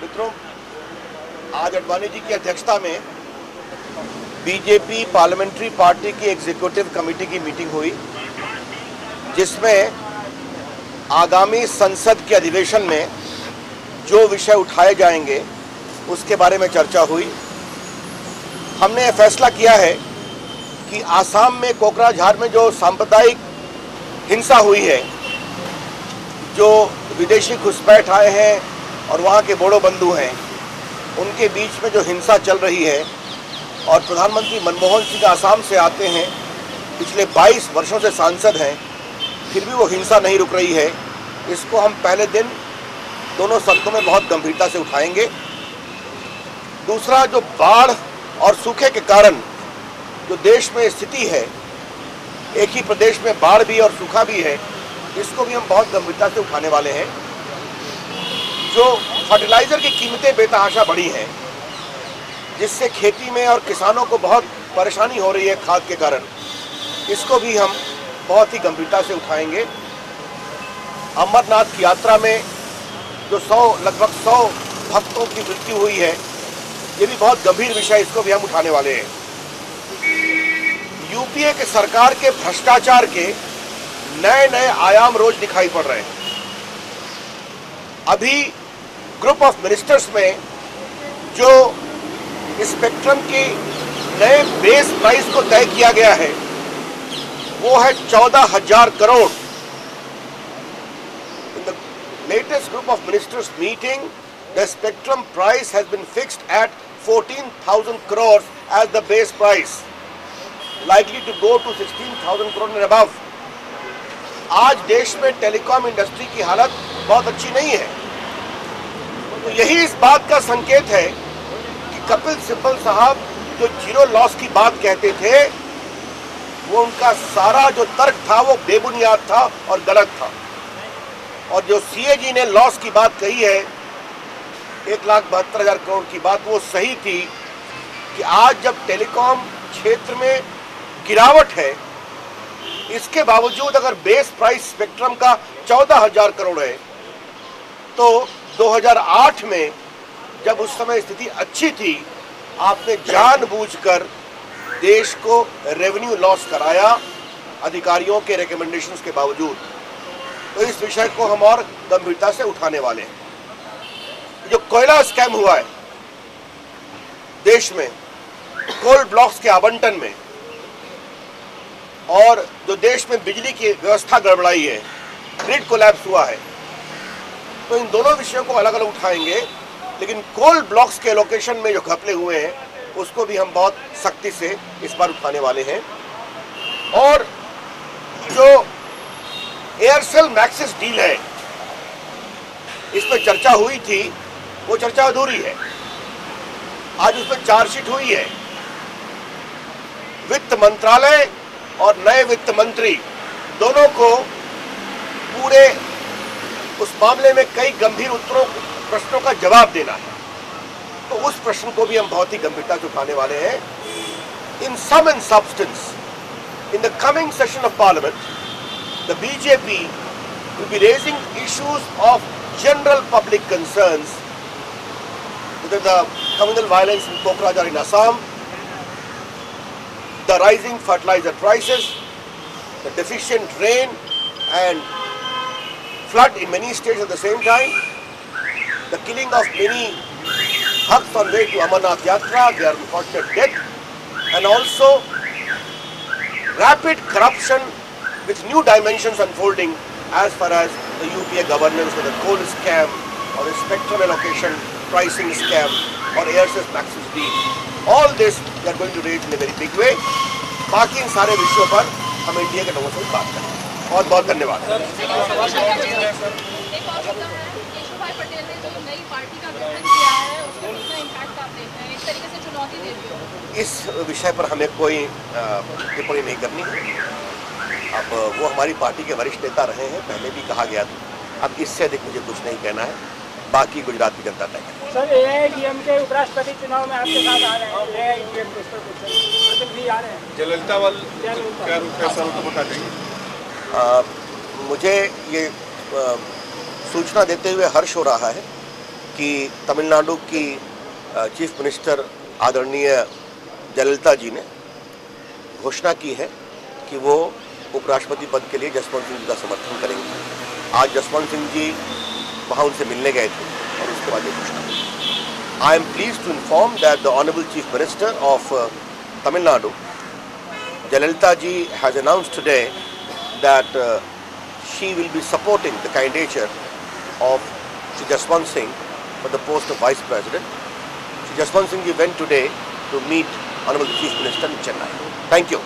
मित्रों, आज आडवाणी जी की अध्यक्षता में बीजेपी पार्लियामेंट्री पार्टी की एग्जीक्यूटिव कमेटी की मीटिंग हुई, जिसमें आगामी संसद के अधिवेशन में जो विषय उठाए जाएंगे उसके बारे में चर्चा हुई। हमने यह फैसला किया है कि आसाम में कोकराझार में जो सांप्रदायिक हिंसा हुई है, जो विदेशी घुसपैठ आए हैं और वहाँ के बोडो बंधु हैं, उनके बीच में जो हिंसा चल रही है और प्रधानमंत्री मनमोहन सिंह आसाम से आते हैं, पिछले 22 वर्षों से सांसद हैं, फिर भी वो हिंसा नहीं रुक रही है। इसको हम पहले दिन दोनों सदनों में बहुत गंभीरता से उठाएंगे। दूसरा, जो बाढ़ और सूखे के कारण जो देश में स्थिति है, एक ही प्रदेश में बाढ़ भी और सूखा भी है, इसको भी हम बहुत गंभीरता से उठाने वाले हैं। जो फर्टिलाइजर की कीमतें बेतहाशा बढ़ी हैं, जिससे खेती में और किसानों को बहुत परेशानी हो रही है खाद के कारण, इसको भी हम बहुत ही गंभीरता से उठाएंगे। अमरनाथ की यात्रा में जो लगभग 100 भक्तों की मृत्यु हुई है, ये भी बहुत गंभीर विषय, इसको भी हम उठाने वाले हैं। यूपीए के सरकार के भ्रष्टाचार के नए नए आयाम रोज दिखाई पड़ रहे हैं। अभी ग्रुप ऑफ मिनिस्टर्स में जो स्पेक्ट्रम के नए बेस प्राइस को तय किया गया है, वो है 14,000 crore. In the latest group of ministers meeting, the spectrum price has been fixed at 14,000 crores as the base price, likely to go to 16,000 crore and above. आज देश में टेलीकॉम इंडस्ट्री की हालत बहुत अच्छी नहीं है, तो यही इस बात का संकेत है कि कपिल सिब्बल साहब जो जीरो लॉस की बात कहते थे, वो उनका सारा जो तर्क था वो बेबुनियाद था और गलत था। और जो सीएजी ने लॉस की बात कही है, 1,72,000 करोड़ की बात, वो सही थी कि आज जब टेलीकॉम क्षेत्र में गिरावट है, इसके बावजूद अगर बेस प्राइस स्पेक्ट्रम का 14,000 करोड़ है, तो 2008 में जब उस समय स्थिति अच्छी थी, आपने जानबूझकर देश को रेवेन्यू लॉस कराया अधिकारियों के रिकमेंडेशंस के बावजूद। तो इस विषय को हम और गंभीरता से उठाने वाले हैं। जो कोयला स्कैम हुआ है देश में, कोल ब्लॉक्स के आवंटन में, और जो देश में बिजली की व्यवस्था गड़बड़ाई है, ग्रिड कोलैप्स हुआ है, तो इन दोनों विषयों को अलग अलग उठाएंगे। लेकिन कोल ब्लॉक्स के लोकेशन में जो घपले हुए हैं, उसको भी हम बहुत सख्ती से इस बार उठाने वाले हैं। और जो एयरसेल मैक्सिस डील है, इसमें चर्चा हुई थी, वो चर्चा अधूरी है। आज उसमें चार्जशीट हुई है। वित्त मंत्रालय और नए वित्त मंत्री दोनों को पूरे उस मामले में कई गंभीर प्रश्नों का जवाब देना है, तो उस प्रश्न को भी हम बहुत ही गंभीरता से उठाने वाले हैं। In sum and substance, in the coming session of parliament, the BJP will be raising issues of general public concerns, whether the communal violence in Kokrajhar in Assam, the rising fertilizer prices, the deficient rain and flood in many states at the same time, the killing of many bhakts on way to Amarnath Yatra, their unfortunate death, and also rapid corruption with new dimensions unfolding as far as the UPA governance with the coal scam or the spectrum allocation pricing scam or Aircel Maxis deal. All this we are going to raise in a very big way. बाकी इन सारे विषयों पर हम India के लोगों से बात करेंगे। बहुत बहुत धन्यवाद। इस विषय पर हमें कोई टिप्पणी नहीं करनी है। अब वो हमारी पार्टी के वरिष्ठ नेता रहे हैं, पहले भी कहा गया था। अब इससे अधिक मुझे कुछ नहीं कहना है, बाकी गुजरात की जनता तय करेगी। सर, एआईएडीएमके उपराष्ट्रपति चुनाव में आपके साथ आ रहे हैं, एआईएडीएम भी आ रहे हैं, जयललिता वाल क्या रूप है सर, तो बता देंगे। मुझे ये सूचना देते हुए हर्ष हो रहा है कि तमिलनाडु की चीफ मिनिस्टर आदरणीय जयललिता जी ने घोषणा की है कि वो उपराष्ट्रपति पद के लिए जसवंत सिंह जी का समर्थन करेंगे। आज जसवंत सिंह जी वहाँ उनसे मिलने गए थे और उसके बाद ये घोषणा हुई। I am pleased to inform that the Honorable Chief Minister of Tamil Nadu, Jayalalitha ji, has announced today that she will be supporting the candidature of Shri Jaswant Singh for the post of Vice President. Shri Jaswant Singh ji went today to meet Honorable Chief Minister in Chennai. Thank you.